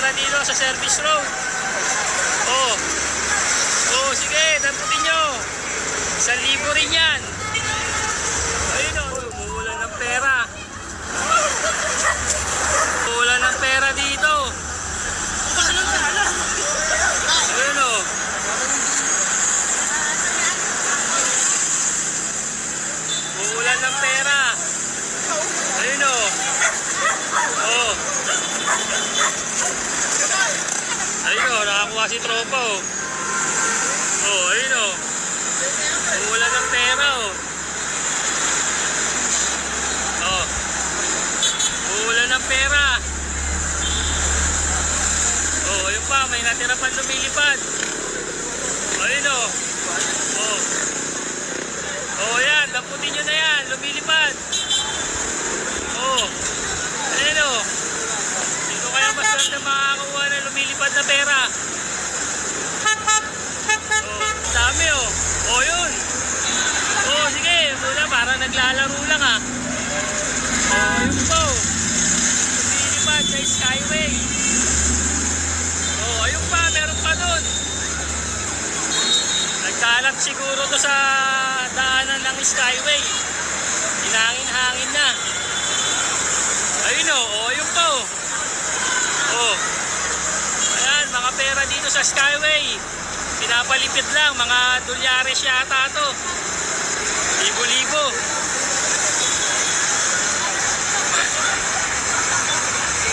pera dito sa service road. Oh. Oh, sige, damputin nyo. 1,000 rin yan. Ayun o, umuulan ng pera. Umuulan ng pera dito. Ayun o. Umuulan ng pera. Ayun o. Oh. Ayun o, nakakuha si tropa o. Oh, ayun o. Umuulan ng pera o. Oh. Umuulan ng pera. Oh, ayun pa, may natira pa lumilipad. Ayun o. Oh. Oh, yan, damputin nyo na yan, lumilipad. Oh. Ayun o. Dito kaya maswerte makakakuha na lumilipad na pera. Oh, dami o. Oh, yun. Oh, sige, muna parang naglalaro lang ah. Oh, yun po. Lumilipad sa Skyway. Oh, ayun pa, meron pa dun. Nagkalat siguro to sa daanan ng Skyway. Hinangin-hangin na. Ayun o, oh, ayun pa o. Oh. Ayan, mga pera dito sa Skyway. Pinapalipit lang, mga dolyares yata to. Libo-libo.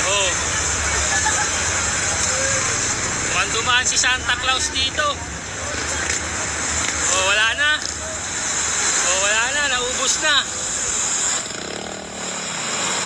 Oh. Mukhang dumaan si Santa Claus dito. Oh, wala na. Oh, wala na, naubos na.